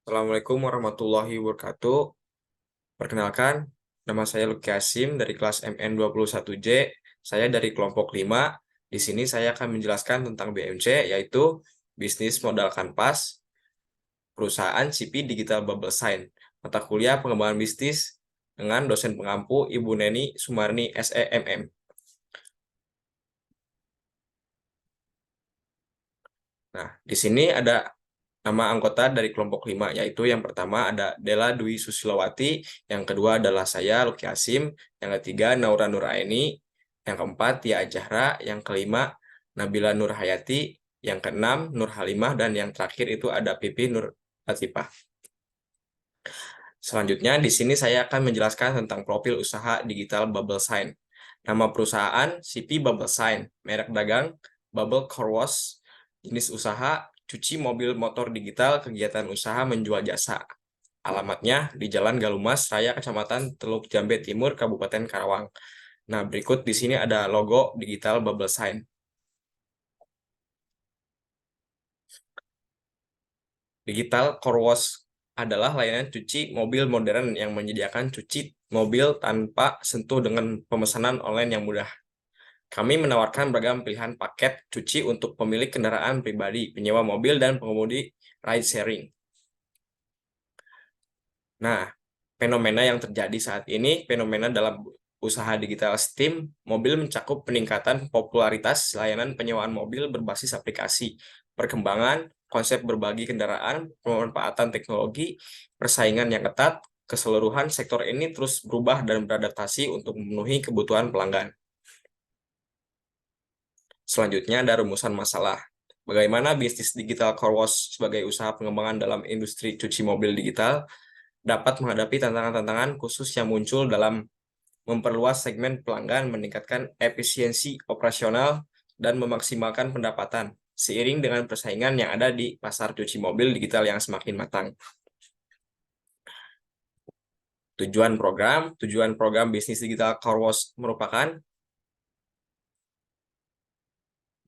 Assalamualaikum warahmatullahi wabarakatuh. Perkenalkan, nama saya Luki Hasim dari kelas MN21J. Saya dari kelompok 5. Di sini saya akan menjelaskan tentang BMC, yaitu Bisnis Modal Kanvas, Perusahaan CP Digital Bubble Sign, mata kuliah pengembangan bisnis dengan dosen pengampu Ibu Neni Sumarni SEMM. Nah, di sini ada nama anggota dari kelompok 5, yaitu yang pertama ada Della Dwi Susilowati, yang kedua adalah saya, Luki Hasim, yang ketiga Naura Nuraini, yang keempat Tia Ajahra, yang kelima Nabila Nur Hayati, yang keenam Nur Halimah, dan yang terakhir itu ada Pipi Nur Latifah. Selanjutnya, di sini saya akan menjelaskan tentang profil usaha digital Bubble Sign. Nama perusahaan CP Bubble Sign, merek dagang Bubble Car Wash, jenis usaha cuci mobil motor digital, kegiatan usaha menjual jasa. Alamatnya di Jalan Galumas Raya, Kecamatan Teluk Jambe Timur, Kabupaten Karawang. Nah, berikut di sini ada logo digital Bubble Sign. Digital Car Wash adalah layanan cuci mobil modern yang menyediakan cuci mobil tanpa sentuh dengan pemesanan online yang mudah. Kami menawarkan beragam pilihan paket cuci untuk pemilik kendaraan pribadi, penyewa mobil, dan pengemudi ride sharing. Nah, fenomena yang terjadi saat ini, fenomena dalam usaha digital Steam mobil mencakup peningkatan popularitas layanan penyewaan mobil berbasis aplikasi, perkembangan konsep berbagi kendaraan, pemanfaatan teknologi, persaingan yang ketat, keseluruhan sektor ini terus berubah dan beradaptasi untuk memenuhi kebutuhan pelanggan. Selanjutnya ada rumusan masalah. Bagaimana bisnis digital car wash sebagai usaha pengembangan dalam industri cuci mobil digital dapat menghadapi tantangan-tantangan khusus yang muncul dalam memperluas segmen pelanggan, meningkatkan efisiensi operasional, dan memaksimalkan pendapatan, seiring dengan persaingan yang ada di pasar cuci mobil digital yang semakin matang. Tujuan program bisnis digital car wash merupakan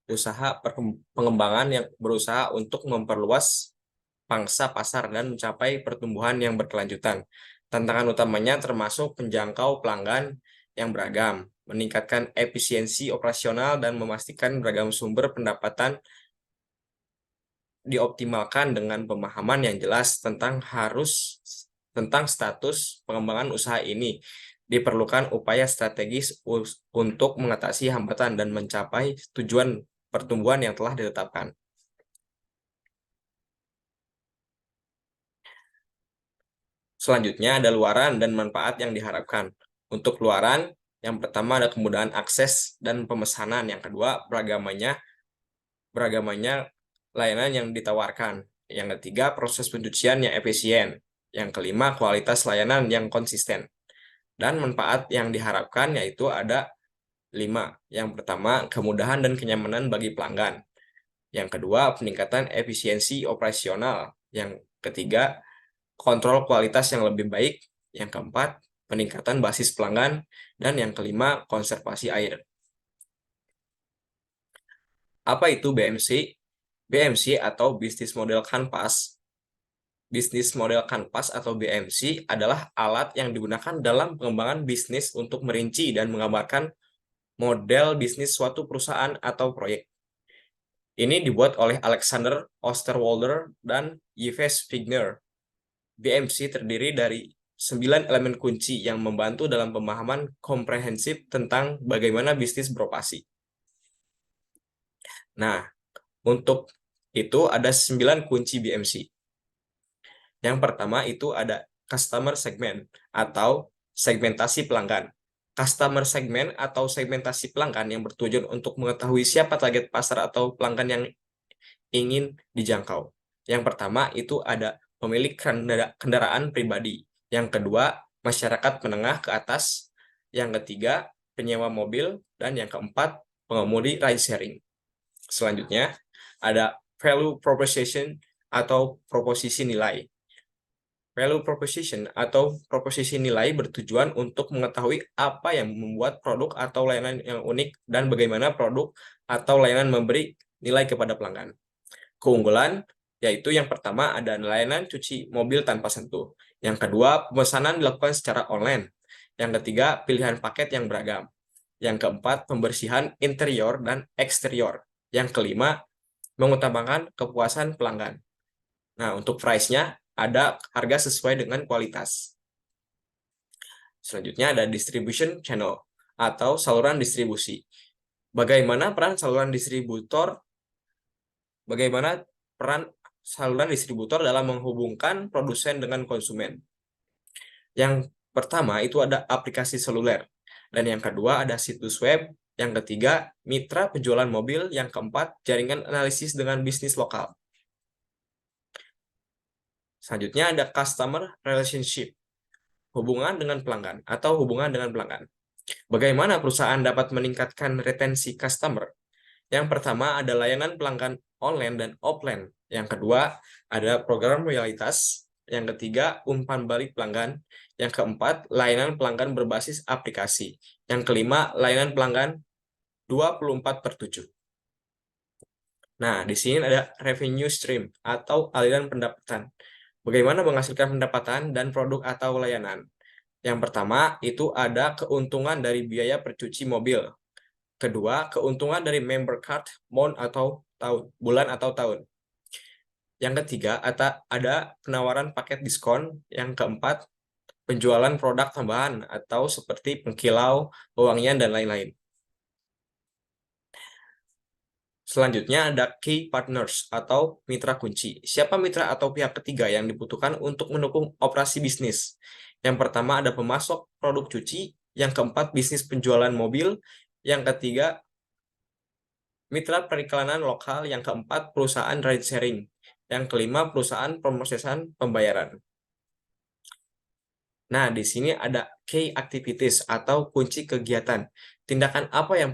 usaha pengembangan yang berusaha untuk memperluas pangsa pasar dan mencapai pertumbuhan yang berkelanjutan. Tantangan utamanya termasuk menjangkau pelanggan yang beragam, meningkatkan efisiensi operasional, dan memastikan beragam sumber pendapatan dioptimalkan dengan pemahaman yang jelas tentang status pengembangan usaha ini. Diperlukan upaya strategis untuk mengatasi hambatan dan mencapai tujuan pertumbuhan yang telah ditetapkan. Selanjutnya ada luaran dan manfaat yang diharapkan. Untuk luaran, yang pertama ada kemudahan akses dan pemesanan. Yang kedua, beragamanya layanan yang ditawarkan. Yang ketiga, proses pencucian yang efisien. Yang kelima, kualitas layanan yang konsisten. Dan manfaat yang diharapkan yaitu ada 5. Yang pertama, kemudahan dan kenyamanan bagi pelanggan. Yang kedua, peningkatan efisiensi operasional. Yang ketiga, kontrol kualitas yang lebih baik. Yang keempat, peningkatan basis pelanggan. Dan yang kelima, konservasi air. Apa itu BMC? BMC atau Business Model Canvas. Bisnis model Canvas atau BMC adalah alat yang digunakan dalam pengembangan bisnis untuk merinci dan menggambarkan model bisnis suatu perusahaan atau proyek. Ini dibuat oleh Alexander Osterwalder dan Yves Wigner. BMC terdiri dari 9 elemen kunci yang membantu dalam pemahaman komprehensif tentang bagaimana bisnis beroperasi. Nah, untuk itu ada 9 kunci BMC. Yang pertama itu ada customer segment atau segmentasi pelanggan. Customer segment atau segmentasi pelanggan yang bertujuan untuk mengetahui siapa target pasar atau pelanggan yang ingin dijangkau. Yang pertama itu ada pemilik kendaraan pribadi. Yang kedua, masyarakat menengah ke atas. Yang ketiga, penyewa mobil. Dan yang keempat, pengemudi ride sharing. Selanjutnya, ada value proposition atau proposisi nilai. Value proposition atau proposisi nilai bertujuan untuk mengetahui apa yang membuat produk atau layanan yang unik dan bagaimana produk atau layanan memberi nilai kepada pelanggan. Keunggulan yaitu yang pertama ada layanan cuci mobil tanpa sentuh. Yang kedua, pemesanan dilakukan secara online. Yang ketiga, pilihan paket yang beragam. Yang keempat, pembersihan interior dan eksterior. Yang kelima, mengutamakan kepuasan pelanggan. Nah, untuk price-nya ada harga sesuai dengan kualitas. Selanjutnya ada distribution channel atau saluran distribusi. Bagaimana peran saluran distributor? Bagaimana peran saluran distributor dalam menghubungkan produsen dengan konsumen? Yang pertama itu ada aplikasi seluler, dan yang kedua ada situs web, yang ketiga mitra penjualan mobil, yang keempat jaringan analisis dengan bisnis lokal. Selanjutnya ada customer relationship, hubungan dengan pelanggan atau hubungan dengan pelanggan. Bagaimana perusahaan dapat meningkatkan retensi customer? Yang pertama ada layanan pelanggan online dan offline. Yang kedua ada program loyalitas. Yang ketiga umpan balik pelanggan. Yang keempat layanan pelanggan berbasis aplikasi. Yang kelima layanan pelanggan 24/7. Nah, di sini ada revenue stream atau aliran pendapatan. Bagaimana menghasilkan pendapatan dan produk atau layanan? Yang pertama, itu ada keuntungan dari biaya percuci mobil. Kedua, keuntungan dari member card, month atau tahun, bulan atau tahun. Yang ketiga, ada penawaran paket diskon. Yang keempat, penjualan produk tambahan atau seperti pengkilau, pewangian, dan lain-lain. Selanjutnya ada key partners atau mitra kunci. Siapa mitra atau pihak ketiga yang dibutuhkan untuk mendukung operasi bisnis? Yang pertama ada pemasok produk cuci, yang keempat bisnis penjualan mobil, yang ketiga mitra periklanan lokal, yang keempat perusahaan ride sharing, yang kelima perusahaan pemrosesan pembayaran. Nah, di sini ada key activities atau kunci kegiatan. Tindakan apa yang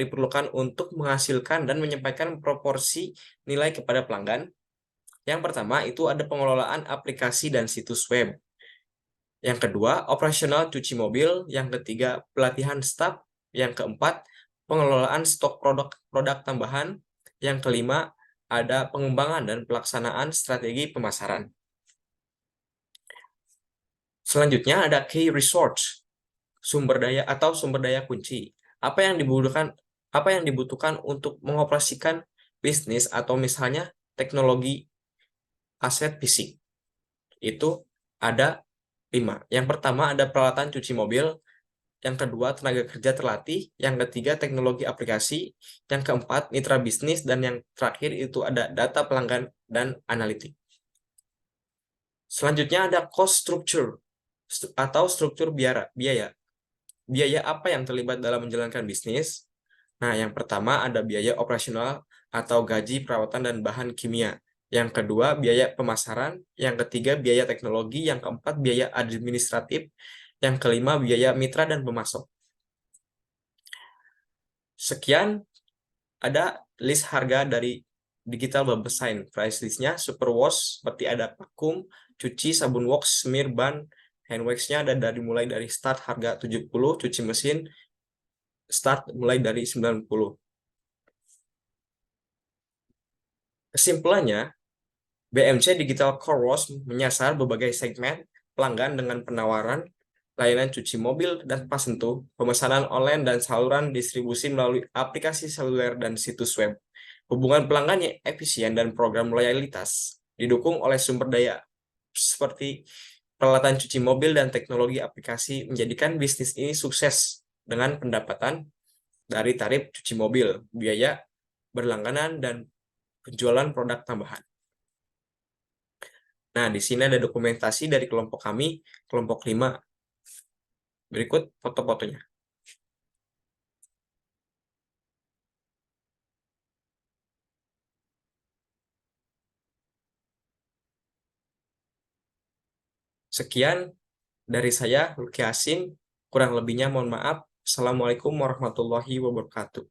diperlukan untuk menghasilkan dan menyampaikan proporsi nilai kepada pelanggan. Yang pertama itu ada pengelolaan aplikasi dan situs web. Yang kedua, operasional cuci mobil. Yang ketiga, pelatihan staf. Yang keempat, pengelolaan stok produk tambahan. Yang kelima, ada pengembangan dan pelaksanaan strategi pemasaran. Selanjutnya ada key resource, sumber daya kunci. Apa yang dibutuhkan untuk mengoperasikan bisnis atau misalnya teknologi aset fisik. Itu ada 5. Yang pertama ada peralatan cuci mobil, yang kedua tenaga kerja terlatih, yang ketiga teknologi aplikasi, yang keempat mitra bisnis, dan yang terakhir itu ada data pelanggan dan analitik. Selanjutnya ada cost structure atau struktur biaya. Biaya apa yang terlibat dalam menjalankan bisnis? Nah, yang pertama ada biaya operasional atau gaji, perawatan, dan bahan kimia. Yang kedua, biaya pemasaran. Yang ketiga, biaya teknologi. Yang keempat, biaya administratif. Yang kelima, biaya mitra dan pemasok. Sekian ada list harga dari Digital Babesain. Price listnya super wash, seperti ada vakum, cuci, sabun wax, smear, ban, hand wax-nya ada mulai dari start harga 70, cuci mesin start mulai dari 90. Kesimpulannya, BMC Digital Car Wash menyasar berbagai segmen pelanggan dengan penawaran layanan cuci mobil dan pas sentuh, pemesanan online dan saluran distribusi melalui aplikasi seluler dan situs web. Hubungan pelanggan yang efisien dan program loyalitas didukung oleh sumber daya seperti peralatan cuci mobil dan teknologi aplikasi menjadikan bisnis ini sukses dengan pendapatan dari tarif cuci mobil, biaya berlangganan, dan penjualan produk tambahan. Nah, di sini ada dokumentasi dari kelompok kami, kelompok 5. Berikut foto-fotonya. Sekian dari saya, Luki Hasim. Kurang lebihnya mohon maaf. Assalamualaikum warahmatullahi wabarakatuh.